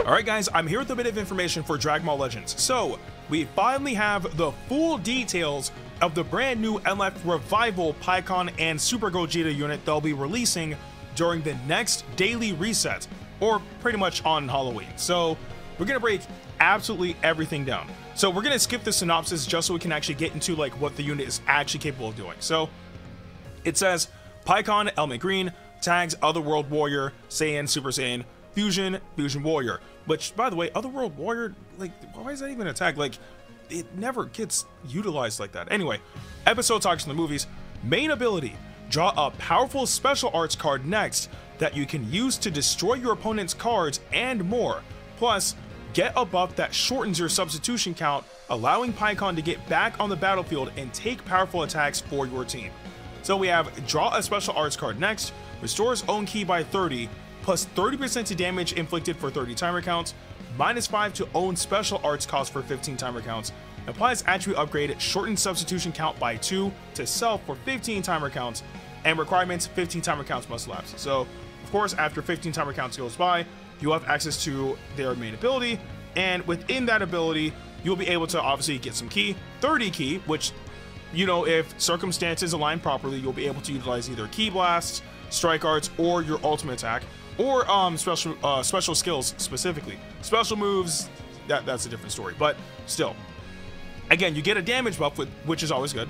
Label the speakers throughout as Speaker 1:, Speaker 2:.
Speaker 1: Alright guys, I'm here with a bit of information for Dragon Ball Legends. So, we finally have the full details of the brand new MF Revival PIKKON and Super Gogeta unit they'll be releasing during the next daily reset, or pretty much on Halloween. So, we're gonna break absolutely everything down. So, we're gonna skip the synopsis just so we can actually get into like what the unit is actually capable of doing. So, it says PIKKON Element Green tags Otherworld Warrior, Saiyan, Super Saiyan, Fusion Warrior. Which, by the way, Otherworld Warrior, like, why is that even a tag? Like, it never gets utilized like that. Anyway, episode talks from the movies. Main ability: draw a powerful special arts card next that you can use to destroy your opponent's cards and more. Plus, get a buff that shortens your substitution count, allowing PIKKON to get back on the battlefield and take powerful attacks for your team. So we have draw a special arts card next, restores own ki by 30, plus 30% to damage inflicted for 30 timer counts, -5 to own special arts cost for 15 timer counts, applies attribute upgrade, shortens substitution count by 2 to self for 15 timer counts, and requirements 15 timer counts must lapse. So, of course, after 15 timer counts goes by, you have access to their main ability, and within that ability, you'll be able to obviously get some ki, 30 ki, which, you know, if circumstances align properly, you'll be able to utilize either ki blasts, strike arts, or your ultimate attack, or special skills specifically. Special moves, that's a different story, but still. Again, you get a damage buff, which is always good,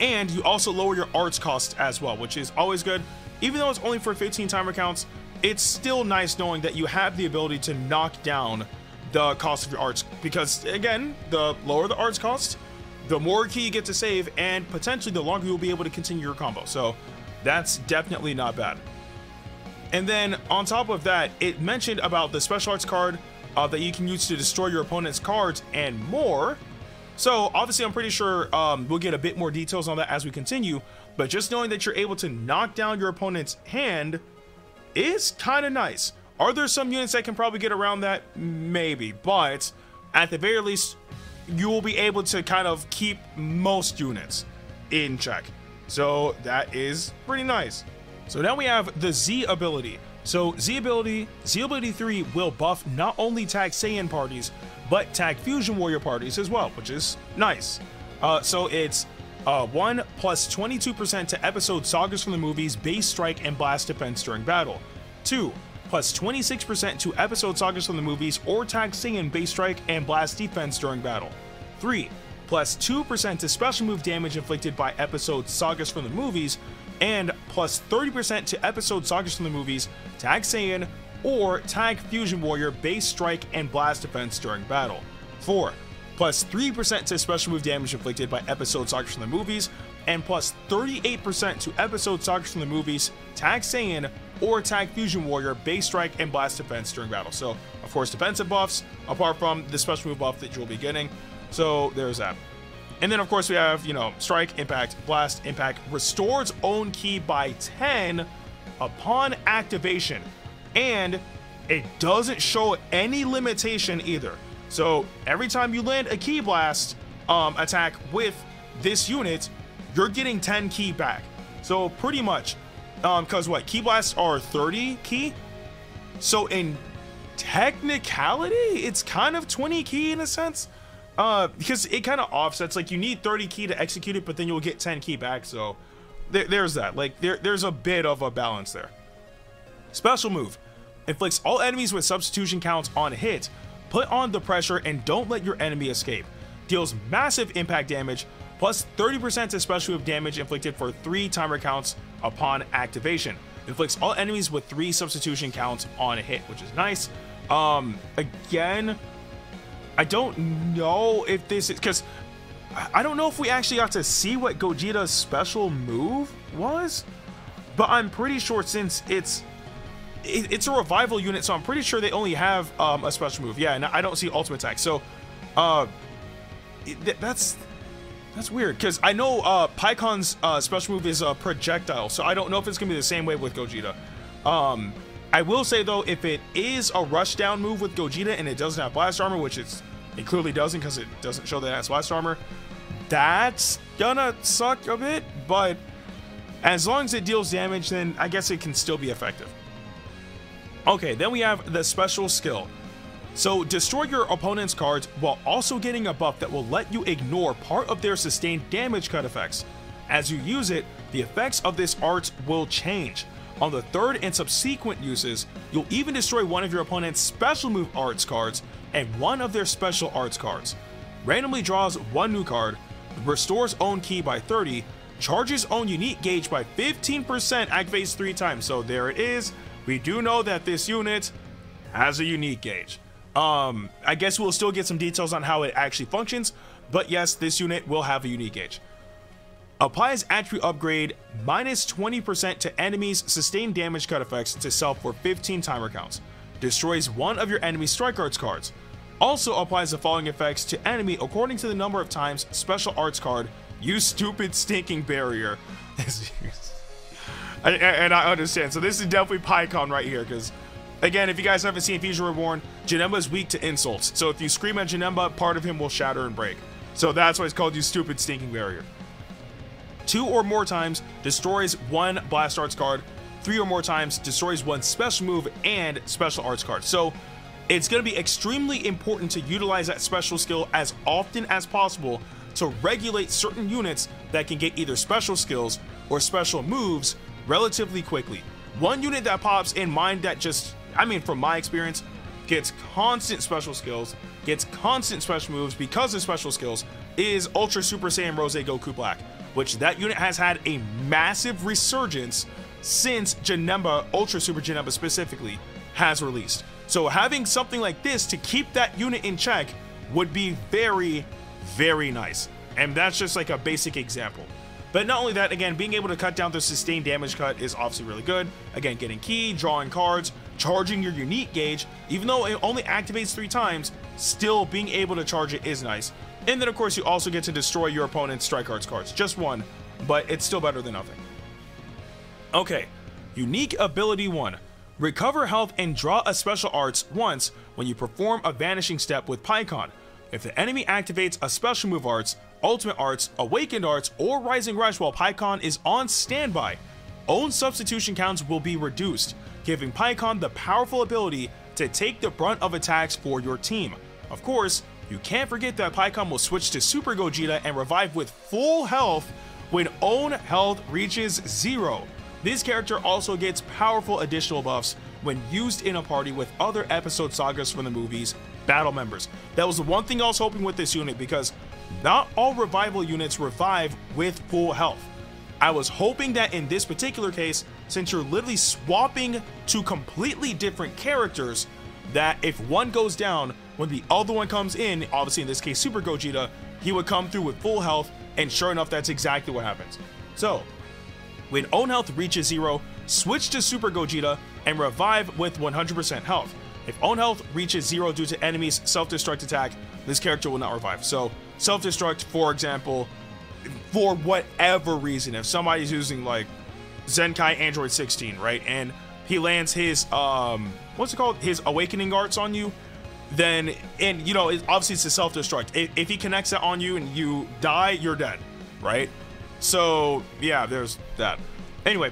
Speaker 1: and you also lower your arts cost as well, which is always good. Even though it's only for 15 timer counts, it's still nice knowing that you have the ability to knock down the cost of your arts, because again, the lower the arts cost, the more ki you get to save, and potentially the longer you'll be able to continue your combo. So that's definitely not bad. And then on top of that, it mentioned about the special arts card that you can use to destroy your opponent's cards and more. So obviously I'm pretty sure we'll get a bit more details on that as we continue, but just knowing that you're able to knock down your opponent's hand is kind of nice. Are there some units that can probably get around that? Maybe, but at the very least, you will be able to kind of keep most units in check. So that is pretty nice. So now we have the Z ability. So Z ability 3 will buff not only tag Saiyan parties, but tag Fusion Warrior parties as well, which is nice. So it's 1 plus 22% to episode sagas from the movies, base strike and blast defense during battle. 2 plus 26% to episode sagas from the movies or tag Saiyan base strike and blast defense during battle. 3 plus 2% to special move damage inflicted by episode sagas from the movies, and plus 30% to episode sagas from the movies, tag Saiyan, or tag Fusion Warrior, base strike, and blast defense during battle. 4 plus 3% to special move damage inflicted by episode sagas from the movies, and plus 38% to episode sagas from the movies, tag Saiyan, or tag Fusion Warrior, base strike, and blast defense during battle. So, of course, defensive buffs, apart from the special move buff that you'll be getting. So, there's that. And then, of course, we have, you know, strike, impact, blast, impact, restores own ki by 10 upon activation. And it doesn't show any limitation either. So every time you land a ki blast attack with this unit, you're getting 10 ki back. So pretty much, because what, ki blasts are 30 ki? So in technicality, it's kind of 20 ki in a sense. Because it kind of offsets, like you need 30 ki to execute it, but then you'll get 10 ki back. So there's that. Like there's a bit of a balance there. Special move: inflicts all enemies with substitution counts on hit. Put on the pressure and don't let your enemy escape. Deals massive impact damage, plus 30% to special move damage inflicted for 3 timer counts upon activation. Inflicts all enemies with 3 substitution counts on a hit, which is nice. Again, I don't know if this is, because I don't know if we actually got to see what Gogeta's special move was, but I'm pretty sure since it's a revival unit, so I'm pretty sure they only have a special move. Yeah, and I don't see ultimate attack. So that's weird, because I know PIKKON's special move is a projectile, so I don't know if it's gonna be the same way with Gogeta. I will say though, if it is a rush down move with Gogeta and it doesn't have blast armor, which it clearly doesn't because it doesn't show that it has blast armor, that's gonna suck a bit, but as long as it deals damage, then I guess it can still be effective. Okay, then we have the special skill. So destroy your opponent's cards while also getting a buff that will let you ignore part of their sustained damage cut effects. As you use it, the effects of this art will change. On the third and subsequent uses, you'll even destroy one of your opponent's special move arts cards and one of their special arts cards. Randomly draws one new card, restores own key by 30, charges own unique gauge by 15%, activates 3 times. So there it is. We do know that this unit has a unique gauge. I guess we'll still get some details on how it actually functions, but yes, this unit will have a unique gauge. Applies attribute upgrade minus 20% to enemies' sustained damage cut effects to self for 15 timer counts. Destroys one of your enemy's strike arts cards. Also applies the following effects to enemy according to the number of times special arts card, you stupid stinking barrier. And I understand. So this is definitely PIKKON right here, because again, if you guys haven't seen Fusion Reborn, Janemba is weak to insults. So if you scream at Janemba, part of him will shatter and break. So that's why it's called you stupid stinking barrier. 2 or more times destroys one blast arts card. 3 or more times destroys one special move and special arts card. So it's going to be extremely important to utilize that special skill as often as possible to regulate certain units that can get either special skills or special moves relatively quickly. One unit that pops in mind that just, I mean, from my experience, gets constant special skills, gets constant special moves because of special skills is Ultra Super Saiyan Rose Goku Black, which that unit has had a massive resurgence since Janemba, Ultra Super Janemba specifically, has released. So having something like this to keep that unit in check would be very, very nice. And that's just like a basic example. But not only that, again, being able to cut down the sustained damage cut is obviously really good. Again, getting key, drawing cards, charging your unique gauge, even though it only activates 3 times, still being able to charge it is nice. And then of course you also get to destroy your opponent's strike arts cards. Just one, but it's still better than nothing. Okay, unique ability 1. Recover health and draw a special arts once when you perform a vanishing step with PIKKON. If the enemy activates a special move arts, ultimate arts, awakened arts, or rising rush while PIKKON is on standby, own substitution counts will be reduced, giving PIKKON the powerful ability to take the brunt of attacks for your team. Of course, you can't forget that PIKKON will switch to Super Gogeta and revive with full health when own health reaches 0. This character also gets powerful additional buffs when used in a party with other episode sagas from the movies battle members. That was the one thing I was hoping with this unit, because not all revival units revive with full health. I was hoping that in this particular case, since you're literally swapping to completely different characters, that if one goes down, when the other one comes in, obviously in this case Super Gogeta, he would come through with full health, and sure enough, that's exactly what happens. So when own health reaches 0, switch to Super Gogeta and revive with 100% health. If own health reaches 0 due to enemy's self-destruct attack, this character will not revive. So self-destruct, for example, for whatever reason, if somebody's using like Zenkai Android 16, right, and he lands his what's it called, his awakening arts on you, then, and you know, obviously it's a self-destruct. If he connects that on you and you die, you're dead, right? So yeah, there's that. Anyway,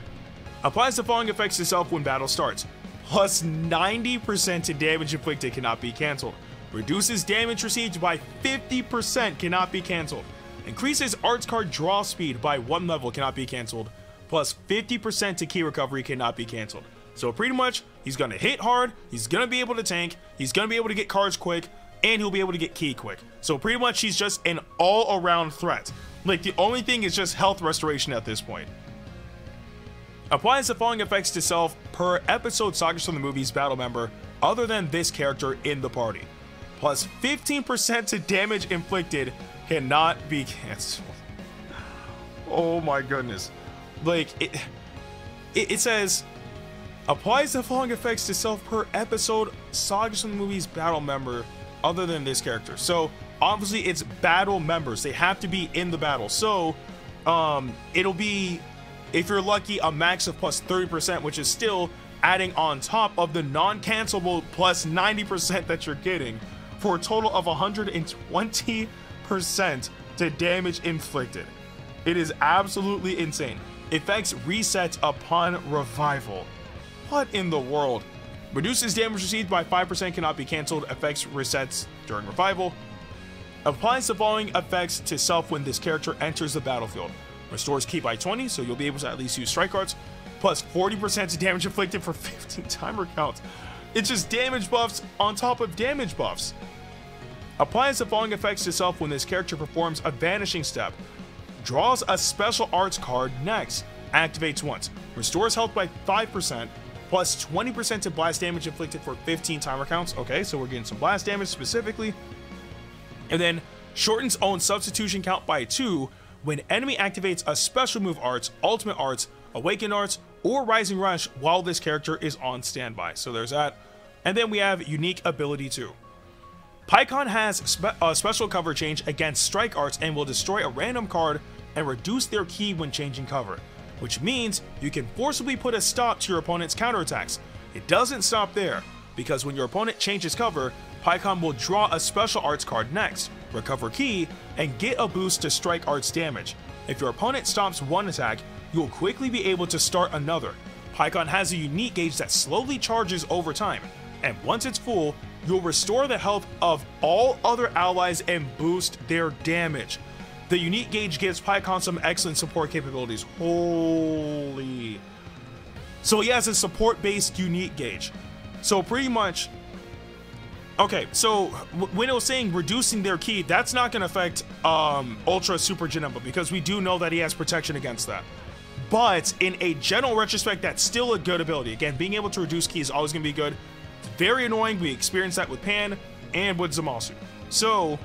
Speaker 1: applies the following effects to self when battle starts. Plus 90% to damage inflicted, cannot be cancelled. Reduces damage received by 50%, cannot be cancelled. Increases arts card draw speed by 1 level, cannot be cancelled. Plus 50% to key recovery, cannot be cancelled. So pretty much, he's going to hit hard, he's going to be able to tank, he's going to be able to get cards quick, and he'll be able to get key quick. So pretty much he's just an all-around threat. Like, the only thing is just health restoration at this point. Applies the following effects to self per episode sagas from the movies battle member other than this character in the party. Plus 15% to damage inflicted, cannot be cancelled. Oh my goodness. Like, it says, applies the following effects to self per episode sagas from the movies battle member other than this character. So obviously it's battle members, they have to be in the battle. So it'll be, if you're lucky, a max of plus 30%, which is still adding on top of the non-cancelable plus 90% that you're getting, for a total of 120% to damage inflicted. It is absolutely insane. Effects reset upon revival. What in the world? Reduces damage received by 5%, cannot be cancelled. Effects resets during revival. Applies the following effects to self when this character enters the battlefield. Restores ki by 20, so you'll be able to at least use strike arts. Plus 40% to damage inflicted for 15 timer counts. It's just damage buffs on top of damage buffs. Applies the following effects to self when this character performs a vanishing step. Draws a special arts card next. Activates once. Restores health by 5%. Plus 20% to blast damage inflicted for 15 timer counts. Okay, so we're getting some blast damage specifically. And then shortens own substitution count by 2 when enemy activates a special move arts, ultimate arts, awaken arts, or rising rush while this character is on standby. So there's that. And then we have unique ability 2. PIKKON has a special cover change against strike arts and will destroy a random card and reduce their ki when changing cover, which means you can forcibly put a stop to your opponent's counterattacks. It doesn't stop there, because when your opponent changes cover, PIKKON will draw a special arts card next, recover ki, and get a boost to strike arts damage. If your opponent stops one attack, you'll quickly be able to start another. PIKKON has a unique gauge that slowly charges over time, and once it's full, you'll restore the health of all other allies and boost their damage. The unique gauge gives PIKKON some excellent support capabilities. Holy. So he has a support-based unique gauge. So pretty much, okay, so when it was saying reducing their ki, that's not going to affect Ultra Super Janemba, because we do know that he has protection against that. But in a general retrospect, that's still a good ability. Again, being able to reduce ki is always going to be good. It's very annoying. We experienced that with Pan and with Zamasu. So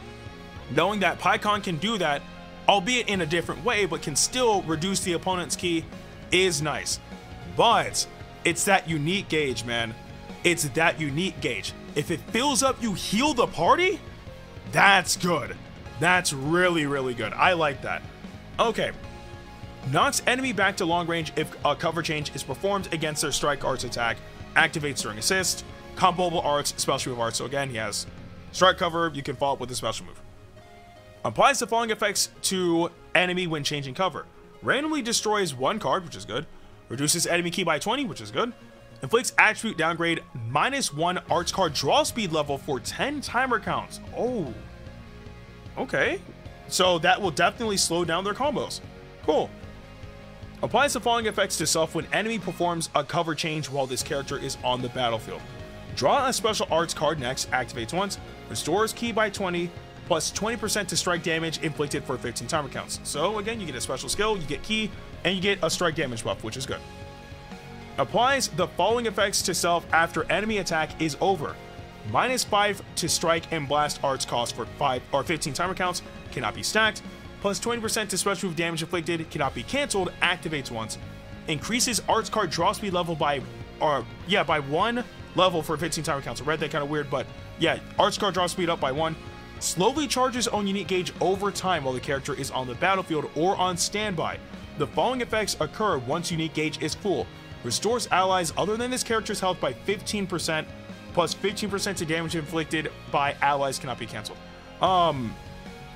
Speaker 1: knowing that PIKKON can do that, albeit in a different way, but can still reduce the opponent's ki, is nice. But it's that unique gauge, man. It's that unique gauge. If it fills up, you heal the party? That's good. That's really, really good. I like that. Okay. Knocks enemy back to long range if a cover change is performed against their strike arts attack. Activates during assist. Comboable arts, special move arts. So again, he has strike cover. You can follow up with a special move. Applies the following effects to enemy when changing cover. Randomly destroys one card, which is good. Reduces enemy ki by 20, which is good. Inflicts attribute downgrade -1 arts card draw speed level for 10 timer counts. Oh. Okay. So that will definitely slow down their combos. Cool. Applies the following effects to self when enemy performs a cover change while this character is on the battlefield. Draw a special arts card next, activates once, restores ki by 20, plus 20% to strike damage inflicted for 15 timer counts. So again, you get a special skill, you get ki, and you get a strike damage buff, which is good. Applies the following effects to self after enemy attack is over. -5 to strike and blast arts cost for 5 or 15 timer counts, cannot be stacked. Plus 20% to special move damage inflicted, cannot be cancelled, activates once. Increases arts card draw speed level by 1 level for 15 timer counts. I read that kind of weird, but yeah, arts card draw speed up by 1. Slowly charges own unique gauge over time while the character is on the battlefield or on standby. The following effects occur once unique gauge is full. Restores allies other than this character's health by 15%, plus 15% to damage inflicted by allies cannot be cancelled.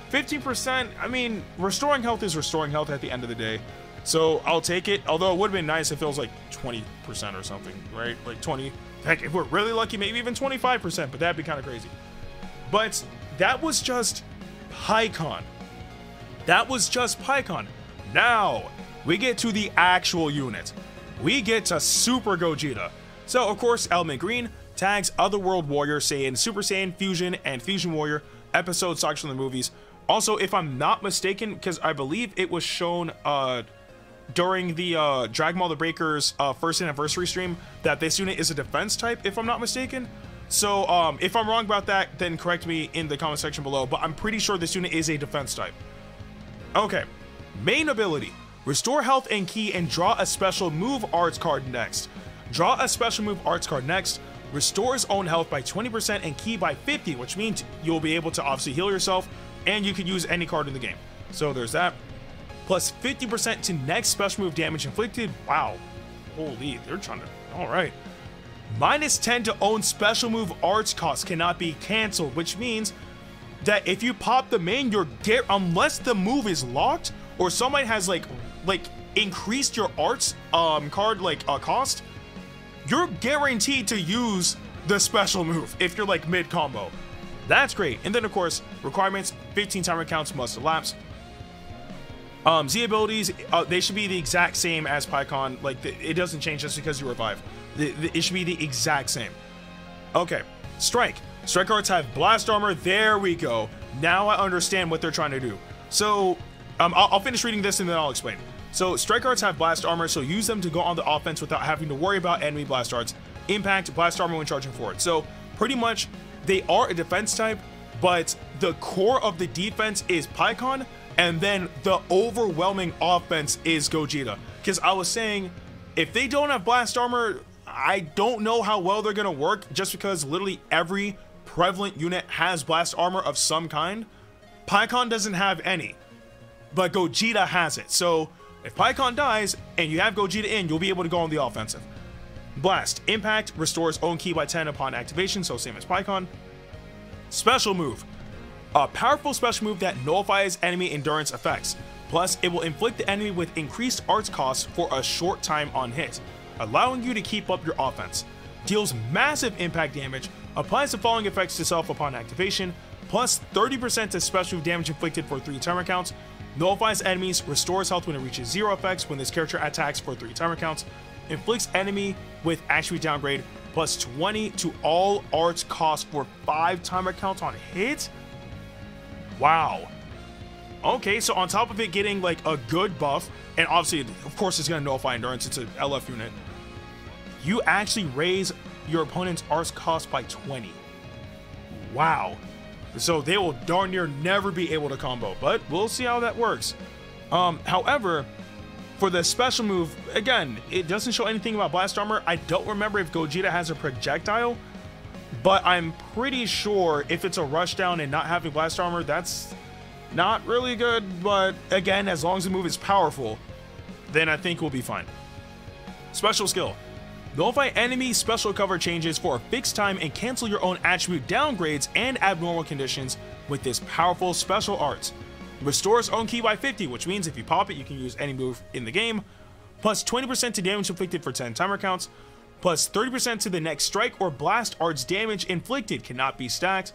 Speaker 1: 15%, I mean, restoring health is restoring health at the end of the day. So I'll take it, although it would have been nice if it was like 20% or something, right? Like 20, heck, if we're really lucky, maybe even 25%, but that'd be kind of crazy. But that was just PIKKON. That was just PIKKON. Now, we get to the actual unit. We get to Super Gogeta. So, of course, Element Green tags Otherworld Warrior, Saiyan, Super Saiyan, Fusion, and Fusion Warrior episode stocks from the movies. Also, if I'm not mistaken, because I believe it was shown during the Dragon Ball The Breakers first anniversary stream, that this unit is a defense type, if I'm not mistaken. So, if I'm wrong about that, then correct me in the comment section below, but I'm pretty sure this unit is a defense type. Okay, main ability. Restore health and ki and draw a special move arts card next. Draw a special move arts card next. Restores own health by 20% and ki by 50, which means you'll be able to obviously heal yourself, and you can use any card in the game. So there's that. Plus 50% to next special move damage inflicted. Wow. Holy, they're trying to... Alright. -10 to own special move arts cost cannot be cancelled, which means that if you pop the main, unless the move is locked, or somebody has like increased your arts card cost, you're guaranteed to use the special move if you're like mid combo. That's great. And then of course, requirements, 15 timer counts must elapse. Z abilities, they should be the exact same as PIKKON. Like, it doesn't change just because you revive. It should be the exact same. Okay, Strike. Strike arts have blast armor. There we go. Now I understand what they're trying to do. So, I'll finish reading this and then I'll explain. So, Strike arts have blast armor, so use them to go on the offense without having to worry about enemy blast arts. Impact, blast armor when charging forward. So, pretty much, they are a defense type, but the core of the defense is PIKKON, and then the overwhelming offense is Gogeta. Because I was saying, if they don't have blast armor, I don't know how well they're going to work, just because literally every prevalent unit has blast armor of some kind. PIKKON doesn't have any, but Gogeta has it. So if PIKKON dies and you have Gogeta in, you'll be able to go on the offensive. Blast. Impact restores own ki by 10 upon activation, so same as PIKKON. Special move. A powerful special move that nullifies enemy endurance effects. Plus, it will inflict the enemy with increased arts costs for a short time on hit, allowing you to keep up your offense. Deals massive impact damage, applies the following effects to self upon activation, plus 30% to special damage inflicted for 3 timer counts, nullifies enemies, restores health when it reaches 0 effects when this character attacks for 3 timer counts, inflicts enemy with attribute downgrade, plus 20 to all arts costs for 5 timer counts on hit. Wow. Okay, so on top of it getting like a good buff, and obviously, of course, it's going to nullify endurance, it's an LF unit, you actually raise your opponent's arts cost by 20. Wow. So they will darn near never be able to combo, but we'll see how that works. However, for the special move, again, it doesn't show anything about blast armor. I don't remember if Gogeta has a projectile, but I'm pretty sure if it's a rushdown and not having blast armor, that's not really good. But again, as long as the move is powerful, then I think we'll be fine. Special skill. Nullify enemy special cover changes for a fixed time and cancel your own attribute downgrades and abnormal conditions with this powerful special art. Restores own ki by 50, which means if you pop it, you can use any move in the game. Plus 20% to damage inflicted for 10 timer counts. Plus 30% to the next strike or blast arts damage inflicted, cannot be stacked.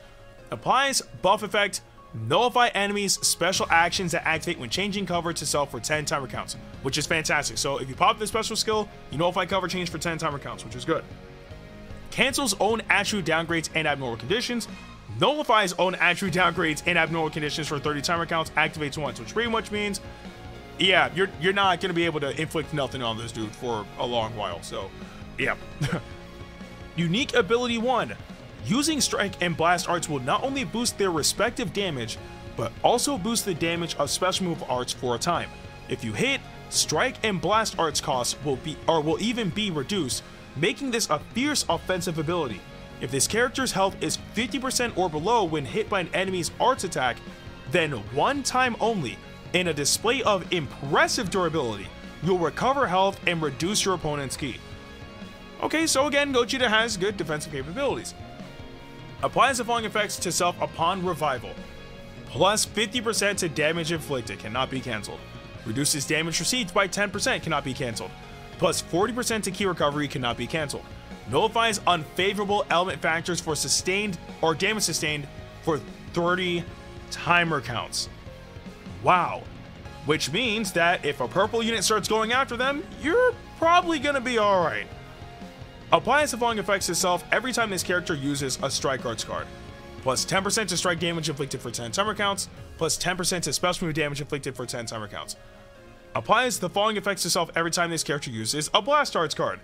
Speaker 1: Applies buff effect. Nullify enemies special actions that activate when changing cover to self for 10 timer counts, which is fantastic. So if you pop this special skill, you nullify cover change for 10 timer counts, which is good. Cancels own attribute downgrades and abnormal conditions. Nullifies own attribute downgrades and abnormal conditions for 30 timer counts, activates once, which pretty much means, yeah, you're not going to be able to inflict nothing on this dude for a long while. So yeah. Unique ability 1. Using strike and blast arts will not only boost their respective damage, but also boost the damage of special move arts for a time. If you hit, strike and blast arts costs will even be reduced, making this a fierce offensive ability. If this character's health is 50% or below when hit by an enemy's arts attack, then one time only, in a display of impressive durability, you'll recover health and reduce your opponent's ki. Okay, so again, Gogeta has good defensive capabilities. Applies the following effects to self upon revival. Plus 50% to damage inflicted, cannot be cancelled. Reduces damage received by 10%, cannot be cancelled. Plus 40% to ki recovery, cannot be cancelled. Nullifies unfavorable element factors for sustained or damage sustained for 30 timer counts. Wow. Which means that if a purple unit starts going after them, you're probably gonna be alright. Applies the following effects to self every time this character uses a strike arts card. Plus 10% to strike damage inflicted for 10 timer counts, plus 10% to special move damage inflicted for 10 timer counts. Applies the following effects to self every time this character uses a blast arts card.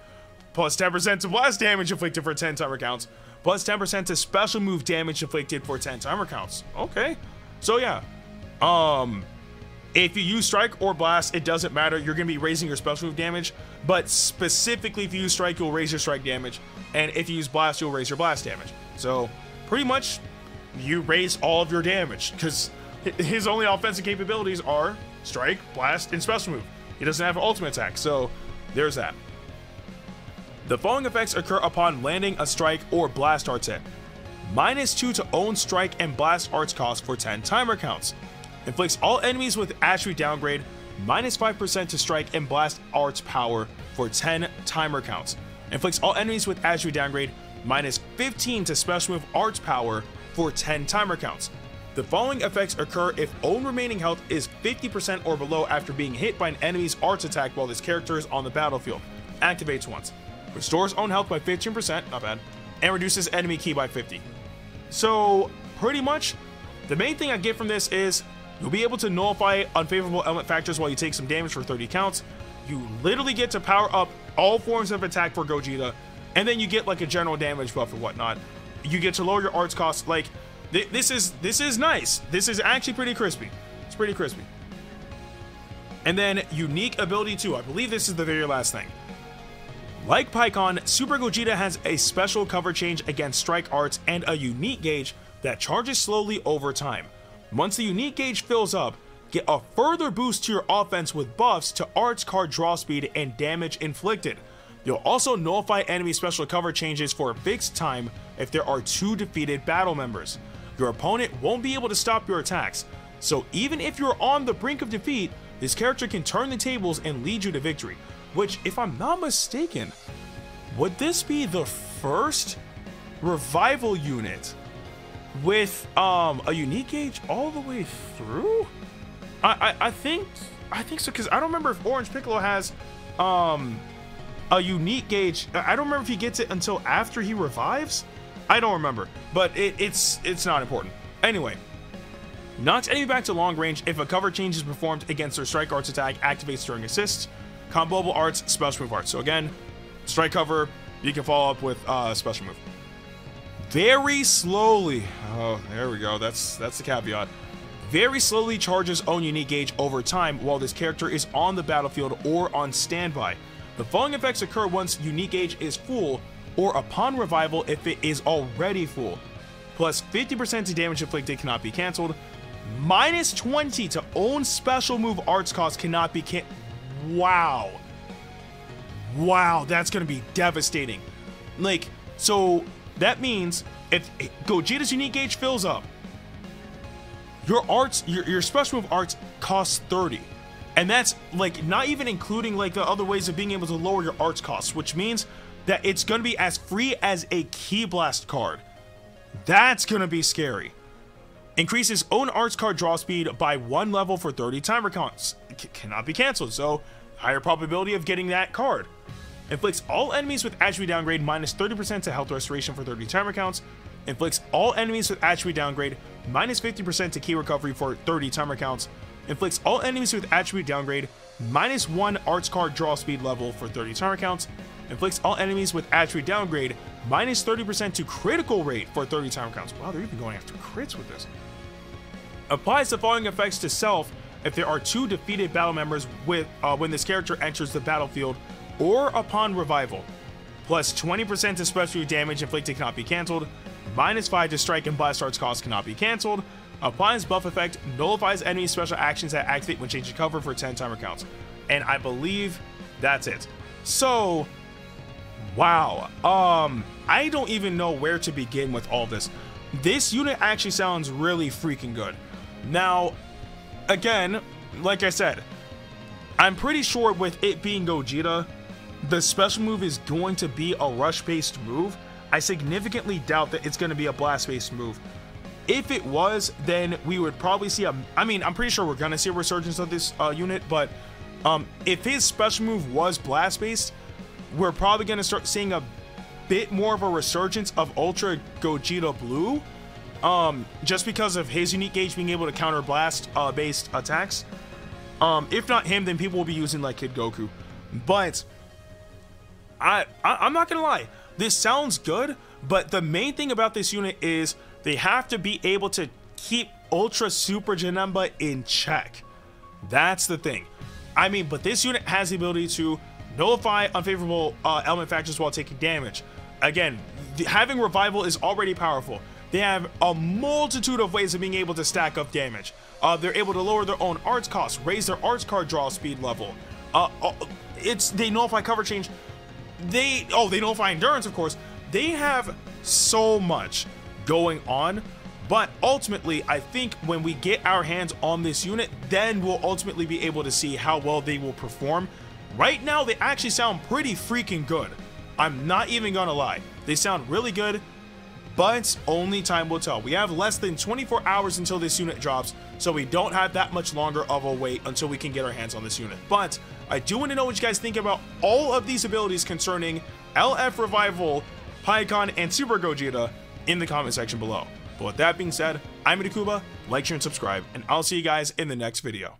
Speaker 1: Plus 10% to blast damage inflicted for 10 timer counts, plus 10% to special move damage inflicted for 10 timer counts. Okay, so yeah, if you use strike or blast, it doesn't matter, you're gonna be raising your special move damage, but specifically if you use strike, you'll raise your strike damage, and if you use blast, you'll raise your blast damage. So pretty much you raise all of your damage, because his only offensive capabilities are strike, blast, and special move. He doesn't have an ultimate attack, so there's that. The following effects occur upon landing a strike or blast arts hit. -2 to own strike and blast arts cost for 10 timer counts. Inflicts all enemies with attribute downgrade, -5% to strike and blast arts power for 10 timer counts. Inflicts all enemies with attribute downgrade minus 15 to special move arts power for 10 timer counts. The following effects occur if own remaining health is 50% or below after being hit by an enemy's arts attack while this character is on the battlefield. Activates once. Restores own health by 15%, not bad, and reduces enemy ki by 50. So pretty much, the main thing I get from this is you'll be able to nullify unfavorable element factors while you take some damage for 30 counts. You literally get to power up all forms of attack for Gogeta, and then you get like a general damage buff or whatnot. You get to lower your arts costs. Like this is nice. This is actually pretty crispy. It's pretty crispy. And then unique ability 2. I believe this is the very last thing. Like PIKKON, Super Gogeta has a special cover change against strike arts and a unique gauge that charges slowly over time. Once the unique gauge fills up, get a further boost to your offense with buffs to arts card draw speed and damage inflicted. You'll also nullify enemy special cover changes for a fixed time if there are 2 defeated battle members. Your opponent won't be able to stop your attacks, so even if you're on the brink of defeat, this character can turn the tables and lead you to victory. Which, if I'm not mistaken, would this be the first revival unit with a unique gauge all the way through? I think so, because I don't remember if Orange Piccolo has a unique gauge. I don't remember if he gets it until after he revives. I don't remember, but it's not important. Anyway, knocks enemy back to long range if a cover change is performed against their strike arts attack, activates during assists, comboable arts, special move arts. So again, strike cover, you can follow up with special move. Very slowly, oh, there we go, that's the caveat. Very slowly charges own unique gauge over time while this character is on the battlefield or on standby. The following effects occur once unique gauge is full or upon revival if it is already full. Plus 50% to damage inflicted cannot be cancelled. Minus 20 to own special move arts cost cannot be Wow. Wow, that's gonna be devastating. Like, so that means if Gogeta's unique gauge fills up, your arts, your special move arts costs 30. And that's like not even including like the other ways of being able to lower your arts costs, which means that it's going to be as free as a Ki Blast card. That's going to be scary. Increases own arts card draw speed by 1 level for 30 timer counts. Cannot be cancelled, so higher probability of getting that card. Inflicts all enemies with attribute downgrade minus 30% to health restoration for 30 timer counts. Inflicts all enemies with attribute downgrade minus 50% to ki recovery for 30 timer counts. Inflicts all enemies with attribute downgrade minus 1 arts card draw speed level for 30 timer counts. Inflicts all enemies with attribute downgrade minus 30% to critical rate for 30 timer counts. Wow, they're even going after crits with this. Applies the following effects to self if there are 2 defeated battle members with when this character enters the battlefield or upon revival. Plus 20% to special damage inflicted cannot be cancelled. Minus 5 to strike and blast arts cost cannot be cancelled. Applies buff effect, nullifies enemy special actions that activate when changing cover for 10 timer counts. And I believe that's it. So, wow. I don't even know where to begin with all this. This unit actually sounds really freaking good. Now, again, like I said, I'm pretty sure with it being Gogeta, the special move is going to be a rush-based move. I significantly doubt that it's going to be a blast-based move. If it was, then we would probably see I mean, I'm pretty sure we're going to see a resurgence of this unit, but if his special move was blast-based, we're probably going to start seeing a bit more of a resurgence of Ultra Gogeta Blue, just because of his unique gauge being able to counter blast based attacks. If not him, then people will be using like Kid Goku. But I'm not gonna lie, this sounds good, but the main thing about this unit is they have to be able to keep Ultra Super Janemba in check. That's the thing. I mean, but this unit has the ability to nullify unfavorable element factors while taking damage. Again, having revival is already powerful. They have a multitude of ways of being able to stack up damage. They're able to lower their own arts costs, raise their arts card draw speed level. They nullify cover change. They nullify endurance, of course. They have so much going on, but ultimately, I think when we get our hands on this unit, then we'll ultimately be able to see how well they will perform. Right now, they actually sound pretty freaking good. I'm not even gonna lie. They sound really good, but only time will tell. We have less than 24 hours until this unit drops, so we don't have that much longer of a wait until we can get our hands on this unit. But I do want to know what you guys think about all of these abilities concerning LF Revival, PIKKON, and Super Gogeta in the comment section below. But with that being said, I'm Ndukauba, like, share, and subscribe, and I'll see you guys in the next video.